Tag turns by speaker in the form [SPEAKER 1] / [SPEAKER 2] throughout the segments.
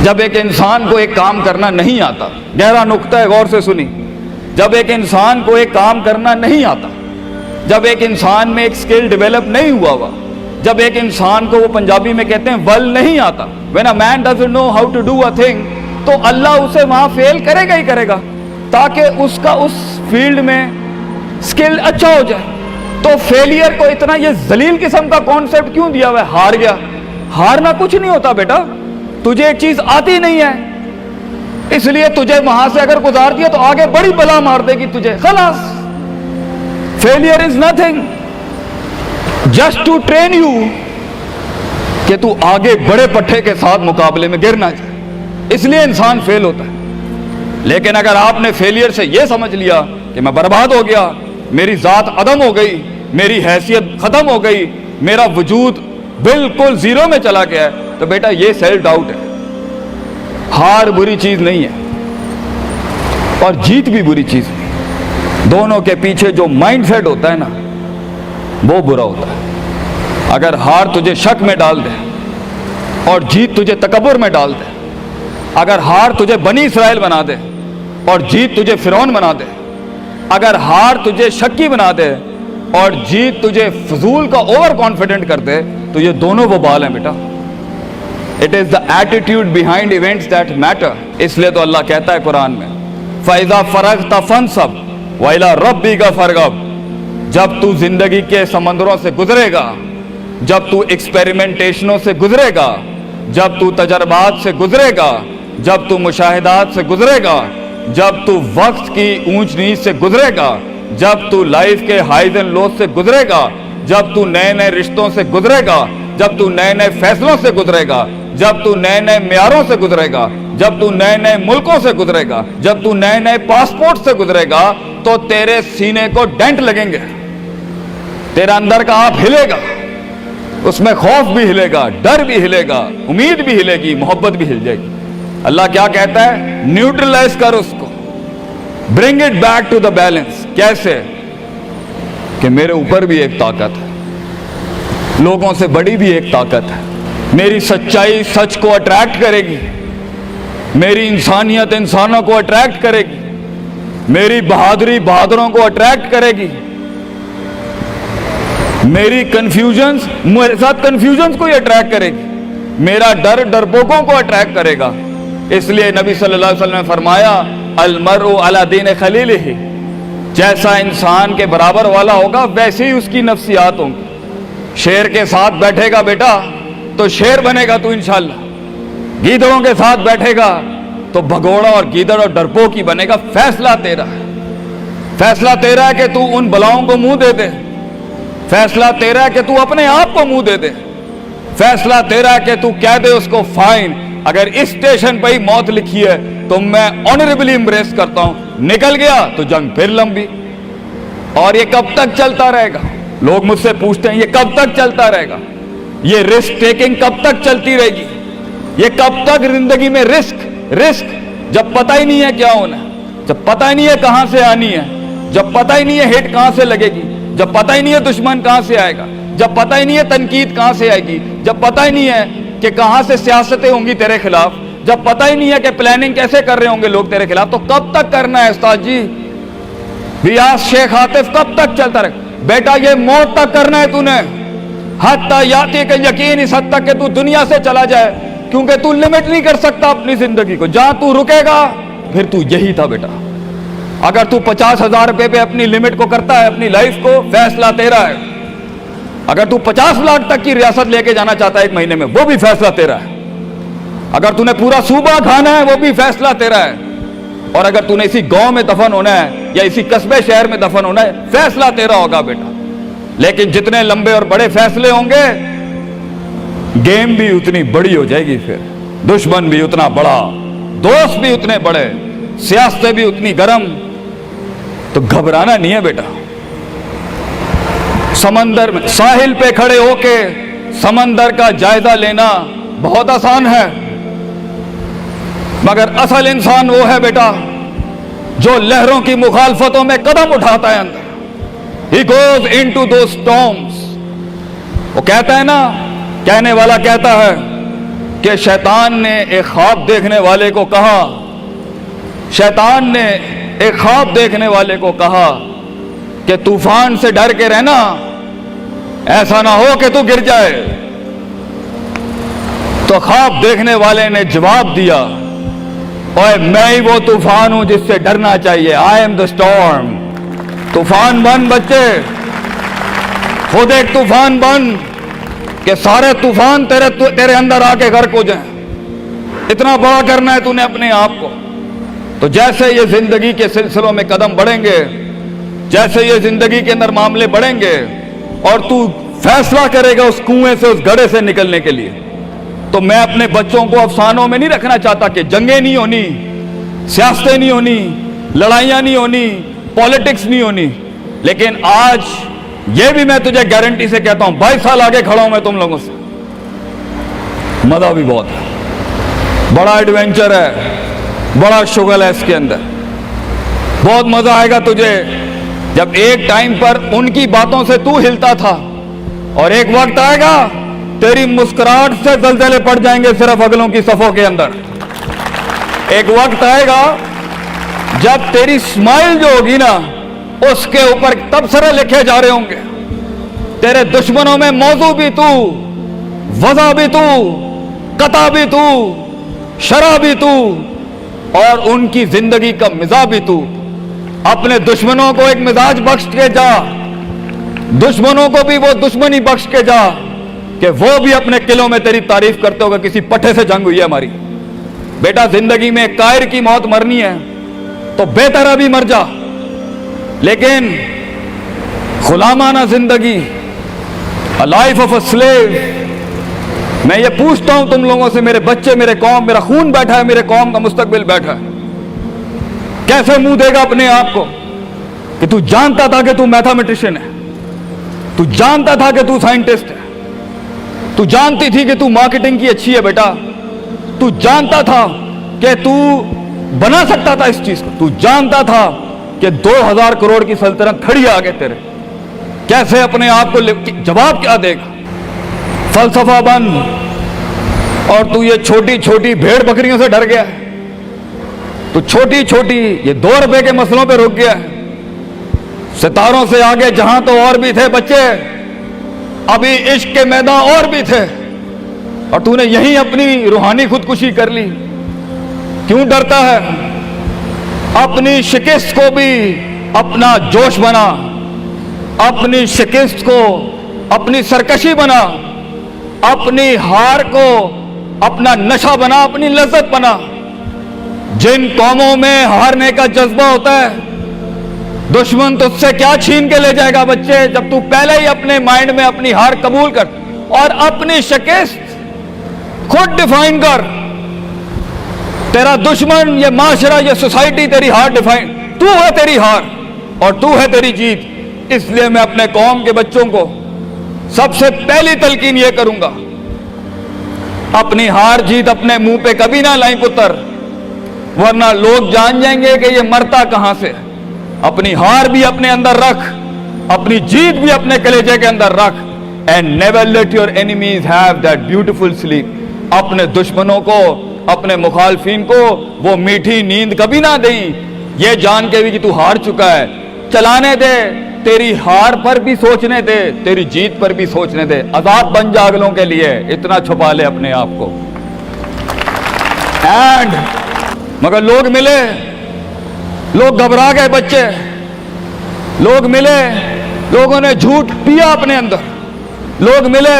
[SPEAKER 1] जब एक इंसान को एक काम करना नहीं आता, गहरा नुक्ता है, गौर से सुनी। जब एक इंसान को एक काम करना नहीं आता, जब एक इंसान में एक स्किल डेवलप नहीं हुआ, जब एक इंसान को, वो पंजाबी में कहते हैं, वल नहीं आता, when a man doesn't know how to do a thing, तो अल्लाह उसे वहां फेल करेगा ही करेगा, ताकि उसका उस फील्ड में स्किल अच्छा हो जाए। तो फेलियर को इतना ये जलील किस्म का कॉन्सेप्ट क्यों दिया हुआ है? हार गया। हारना कुछ नहीं होता बेटा, तुझे एक चीज आती नहीं है, इसलिए तुझे वहां से अगर गुजार दिया तो आगे बड़ी बला मार देगी तुझे, खलास। Failure is nothing, just to train you कि तू आगे बड़े पट्टे के साथ मुकाबले में गिर ना जाए, इसलिए इंसान फेल होता है। लेकिन अगर आपने फेलियर से यह समझ लिया कि मैं बर्बाद हो गया, मेरी जात अदम हो गई, मेरी हैसियत खत्म हो गई, मेरा वजूद बिल्कुल जीरो में चला गया है, तो बेटा ये सेल्फ डाउट है। हार बुरी चीज नहीं है और जीत भी बुरी चीज नहीं, दोनों के पीछे जो माइंडसेट होता है ना, वो बुरा होता है। अगर हार तुझे शक में डाल दे और जीत तुझे तकब्बुर में डाल दे, अगर हार तुझे बनी इसराइल बना दे और जीत तुझे फिरौन बना दे, अगर हार तुझे शक्की बना दे और जीत तुझे फजूल का ओवर कॉन्फिडेंट कर दे, तो ये दोनों वबाल हैं बेटा। It is the attitude behind events that matter. इसलिए तो अल्लाह कहता है कुरान में, फैज़ा फरग़्ता फंसब व इला रब्बिका फरग़ब। जब तू जिंदगी के समंदरों से गुजरेगा, जब तू एक्सपेरिमेंटेशनों से गुजरेगा, जब तू तजर्बात से गुजरेगा, जब तू मुशाहिदात से गुजरेगा, जब तू वक्त की ऊंच नीच से गुजरेगा, जब तू लाइफ के हाइज एंड लोज से गुजरेगा, जब तू नए नए रिश्तों से गुजरेगा, जब तू नए नए फैसलों से गुजरेगा, जब तू नए नए म्यारों से गुजरेगा, जब तू नए नए मुल्कों से गुजरेगा, जब तू नए नए पासपोर्ट से गुजरेगा, तो तेरे सीने को डेंट लगेंगे, तेरा अंदर का आप हिलेगा, उसमें खौफ भी हिलेगा, डर भी हिलेगा, उम्मीद भी हिलेगी, मोहब्बत भी हिल जाएगी। अल्लाह क्या कहता है? न्यूट्रलाइज कर उसको, bring it back to the balance. कैसे? कि मेरे ऊपर भी एक ताकत है, लोगों से बड़ी भी एक ताकत है, मेरी सच्चाई सच को अट्रैक्ट करेगी, मेरी इंसानियत इंसानों को अट्रैक्ट करेगी, मेरी बहादुरी बहादुरों को अट्रैक्ट करेगी, मेरी कंफ्यूजन्स मेरे साथ कंफ्यूजन्स को ही अट्रैक्ट करेगी, मेरा डर डरपोकों को अट्रैक्ट करेगा। इसलिए नबी सल्लल्लाहु अलैहि वसल्लम ने फरमाया, अल मरउ अला दीन खलीलिही, जैसा इंसान के बराबर वाला होगा वैसे ही उसकी नफ्सियात होंगी। शेर के साथ बैठेगा बेटा तो शेर बनेगा तू इंशाल्लाह, गीदड़ों के साथ बैठेगा तो भगोड़ा और गीदड़ और डरपोक ही बनेगा। फैसला तेरा है, फैसला तेरा है कि तू उन बलाओं को मुंह दे दे, फैसला तेरा है कि तू अपने आप को मुंह दे दे, फैसला तेरा है कि तू कह दे उसको फाइन, अगर इस स्टेशन पर ही मौत लिखी है तो मैं ऑनरेबली एम्ब्रेस करता हूं, निकल गया तो जंग फिर लंबी। और ये कब तक चलता रहेगा? लोग मुझसे पूछते हैं ये कब तक चलता रहेगा, ये रिस्क टेकिंग कब तक चलती रहेगी, ये कब तक जिंदगी में रिस्क रिस्क, जब पता ही नहीं है क्या होना है, जब पता ही नहीं है कहां से आनी है, जब पता ही नहीं है हिट कहां से लगेगी, जब पता ही नहीं है दुश्मन कहां से आएगा, जब पता ही नहीं है तनकीद कहां से आएगी, जब पता ही नहीं है कि कहां से सियासतें होंगी तेरे खिलाफ, जब पता ही नहीं है कि प्लानिंग कैसे कर रहे होंगे लोग तेरे खिलाफ, तो कब तक करना है उस्ताद जी? रियाज शेख आतिफ, कब तक चलता रहे? बेटा ये मौत तक करना है तूने, हत्ता याती के यकीन, इस हद तक कि तू दुनिया से चला जाए, क्योंकि तू लिमिट नहीं कर सकता अपनी जिंदगी को। जहां तू रुकेगा फिर तू यही था बेटा। अगर तू 50,000 रुपए पे अपनी लिमिट को करता है, अपनी लाइफ को, फैसला तेरा है। अगर तू 50 लाख तक की रियासत लेके जाना चाहता है एक महीने में, वो भी फैसला तेरा है। अगर तूने पूरा सूबा खाना है, वो भी फैसला तेरा है। और अगर तूने इसी गांव में दफन होना है या इसी कस्बे शहर में दफन होना है, फैसला तेरा होगा बेटा। लेकिन जितने लंबे और बड़े फैसले होंगे, गेम भी उतनी बड़ी हो जाएगी, फिर दुश्मन भी उतना बड़ा, दोस्त भी उतने बड़े, सियासतें भी उतनी गर्म। तो घबराना नहीं है बेटा। समंदर में साहिल पे खड़े होके समंदर का जायजा लेना बहुत आसान है, मगर असल इंसान वो है बेटा जो लहरों की मुखालफतों में कदम उठाता है अंदर। He goes into those storms। वो कहता है ना, कहने वाला कहता है कि शैतान ने एक ख्वाब देखने वाले को कहा, शैतान ने एक ख्वाब देखने वाले को कहा कि तूफान से डर के रहना, ऐसा ना हो कि तू गिर जाए। तो ख्वाब देखने वाले ने जवाब दिया, ओए मैं ही वो तूफान हूं जिससे डरना चाहिए। I am the storm. तूफान बन बच्चे, खुद एक तूफान बन कि सारे तूफान तेरे अंदर आके गर्क हो जाएं। इतना बड़ा करना है तूने अपने आप को। तो जैसे ये जिंदगी के सिलसिलों में कदम बढ़ेंगे, जैसे ये जिंदगी के अंदर मामले बढ़ेंगे और तू फैसला करेगा उस कुएं से, उस गड्ढे से निकलने के लिए, तो मैं अपने बच्चों को अफसानों में नहीं रखना चाहता कि जंगें नहीं होनी, सियासतें नहीं होनी, लड़ाइयां नहीं होनी, पॉलिटिक्स नहीं होनी। लेकिन आज ये भी मैं तुझे गारंटी से कहता हूं, 22 साल आगे खड़ा हूं मैं तुम लोगों से। मजा भी बहुत है, बड़ा एडवेंचर है, बड़ा शुगल है इसके अंदर। बहुत मजा आएगा तुझे जब एक टाइम पर उनकी बातों से तू हिलता था और एक वक्त आएगा तेरी मुस्कुराहट से दलदले पड़ जाएंगे सिर्फ अगलों की सफों के अंदर। एक वक्त आएगा जब तेरी स्माइल जो होगी ना, उसके ऊपर तबसरे लिखे जा रहे होंगे। तेरे दुश्मनों में मौजू भी तू, वजह भी तू, कता भी तू, शरा भी तू और उनकी जिंदगी का मिजाज भी तू। अपने दुश्मनों को एक मिजाज बख्श के जा, दुश्मनों को भी वो दुश्मनी बख्श के जा कि वो भी अपने किलों में तेरी तारीफ करते होगा किसी पट्टे से जंग हुई है हमारी। बेटा जिंदगी में कायर की मौत मरनी है तो बेहतर अभी मर जा, लेकिन गुलामाना जिंदगी, a life of a slave. मैं ये पूछता हूं तुम लोगों से, मेरे बच्चे, मेरे कौम, मेरा खून बैठा है, मेरे कौम का मुस्तकबिल बैठा है, कैसे मुंह देगा अपने आप को कि तू जानता था कि तू मैथमेटिशियन है, तू जानता था कि तू साइंटिस्ट है, तू जानती थी कि तू मार्केटिंग की अच्छी है बेटा, तू जानता था कि तू बना सकता था इस चीज को, तू जानता था कि 2000 करोड़ की सल्तनत खड़ी है आगे तेरे, कैसे अपने आप को जवाब क्या देगा? फलसफा बन और तू ये छोटी छोटी भेड़ बकरियों से डर गया है, तू छोटी छोटी ये 2 रुपए के मसलों पे रुक गया है। सितारों से आगे जहां तो और भी थे बच्चे, अभी इश्क के मैदान और भी थे, और तूने यहीं अपनी रूहानी खुदकुशी कर ली। क्यों डरता है? अपनी शिकस्त को भी अपना जोश बना, अपनी शिकस्त को अपनी सरकशी बना, अपनी हार को अपना नशा बना, अपनी लज्जत बना। जिन कौमों में हारने का जज्बा होता है, दुश्मन तुझसे क्या छीन के ले जाएगा बच्चे, जब तू पहले ही अपने माइंड में अपनी हार कबूल कर और अपनी शिकस्त खुद डिफाइन कर। तेरा दुश्मन, ये माशरा, ये सोसाइटी तेरी हार डिफाइन, तू है तेरी हार और तू है तेरी जीत। इसलिए मैं अपने कौम के बच्चों को सबसे पहली तलकीन ये करूंगा, अपनी हार जीत अपने मुंह पे कभी ना लाई पुत्र, वरना लोग जान जाएंगे कि ये मरता कहां से। अपनी हार भी अपने अंदर रख, अपनी जीत भी अपने कलेजे के अंदर रख। And never let your enemies have that beautiful sleep. अपने दुश्मनों को, अपने मुखालफिन को वो मीठी नींद कभी ना दें, ये जान के भी कि तू हार चुका है। चलाने दे, तेरी हार पर भी सोचने दे, तेरी जीत पर भी सोचने दे। आजाद बन जा अगलों के लिए, इतना छुपा ले अपने आप को। एंड मगर लोग मिले, लोग घबरा गए बच्चे, लोग मिले, लोगों ने झूठ पिया अपने अंदर, लोग मिले,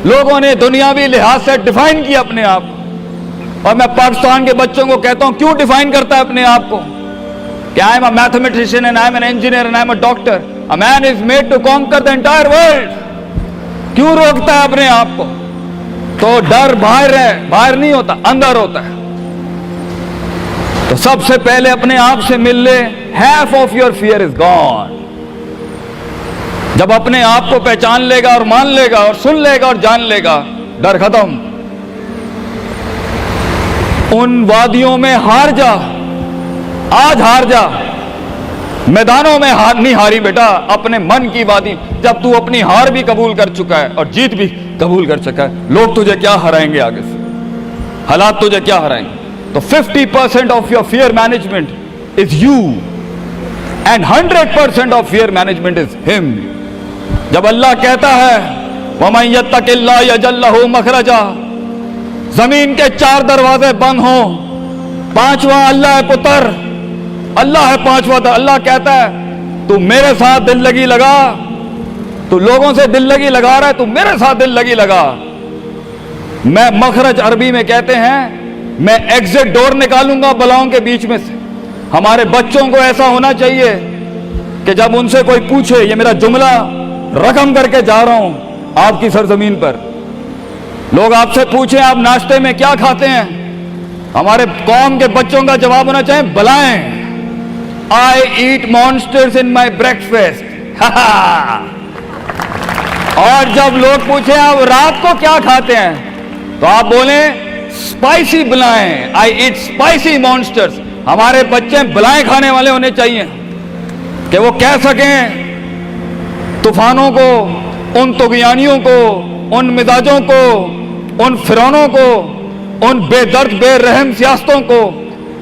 [SPEAKER 1] लोगों ने दुनियावी लिहाज से डिफाइन किया अपने आप को। और मैं पाकिस्तान के बच्चों को कहता हूं, क्यों डिफाइन करता है अपने आप को कि I am a mathematician and I am an engineer and I am a doctor. A man is made to conquer the entire world. क्यों रोकता है अपने आप को? तो डर बाहर है, बाहर नहीं होता, अंदर होता है। तो सबसे पहले अपने आप से मिल ले, half of your fear is gone। जब अपने आप को पहचान लेगा और मान लेगा और सुन लेगा और जान लेगा, डर खत्म। उन वादियों में हार जा, आज हार जा, मैदानों में हार नहीं हारी बेटा, अपने मन की वादी। जब तू अपनी हार भी कबूल कर चुका है और जीत भी कबूल कर चुका है, लोग तुझे क्या हराएंगे आगे से? हालात तुझे क्या हराएंगे? तो 50% of your fear management is you and 100% of fear management is him. जब अल्लाह कहता है वमन यत्तकिल्लाह यजअल लहू मखरजा, जमीन के 4 दरवाजे बंद हो, 5वां अल्लाह है पुत्र, अल्लाह है 5वां। अल्लाह कहता है तू मेरे साथ दिल लगी लगा, तू लोगों से दिल लगी लगा रहा है, तू मेरे साथ दिल लगी लगा। मैं मखरज अरबी में कहते हैं मैं एग्जिट डोर निकालूंगा बलाओं के बीच में से। हमारे बच्चों को ऐसा होना चाहिए कि जब उनसे कोई पूछे, ये मेरा जुमला रकम करके जा रहा हूं आपकी सरजमीन पर, लोग आपसे पूछें आप नाश्ते में क्या खाते हैं, हमारे कौम के बच्चों का जवाब होना चाहिए बलाएं, आई ईट मॉन्स्टर्स इन माई ब्रेकफास्ट। और जब लोग पूछे आप रात को क्या खाते हैं, तो आप बोले स्पाइसी बलाएं, आई ईट स्पाइसी मॉन्स्टर्स। हमारे बच्चे बलाएं खाने वाले होने चाहिए कि वो कह सकें तूफानों को, उन तुगयानियों को, उन मिजाजों को, उन फिरौनों को, उन बेदर्द बेरहम सियासतों को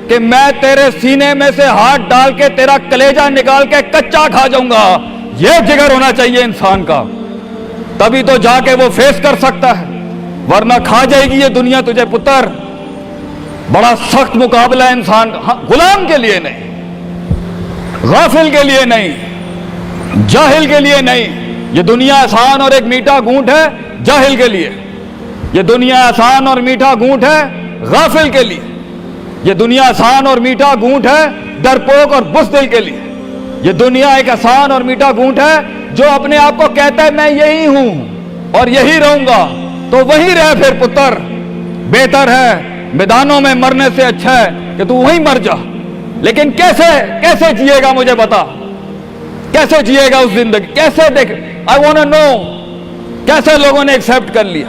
[SPEAKER 1] कि मैं तेरे सीने में से हाथ डाल के तेरा कलेजा निकाल के कच्चा खा जाऊंगा। यह जिगर होना चाहिए इंसान का, तभी तो जाके वो फेस कर सकता है, वरना खा जाएगी ये दुनिया तुझे पुत्र। बड़ा सख्त मुकाबला है इंसान का। हाँ, गुलाम के लिए नहीं, गाफिल के लिए नहीं, जाहिल के लिए नहीं। ये दुनिया आसान और एक मीठा घूंट है जाहिल के लिए, ये दुनिया आसान और मीठा घूंट है गाफिल के लिए, ये दुनिया आसान और मीठा घूंट है डरपोक और बुज़दिल के लिए। ये दुनिया एक आसान और मीठा घूंट है जो अपने आप को कहता है मैं यही हूं और यही रहूंगा, तो वही रह फिर पुत्र। बेहतर है मैदानों में मरने से अच्छा है कि तू वहीं मर जा। लेकिन कैसे कैसे जिएगा मुझे बता, कैसे जिएगा उस जिंदगी, कैसे देख, आई वांट टू नो कैसे लोगों ने एक्सेप्ट कर लिया।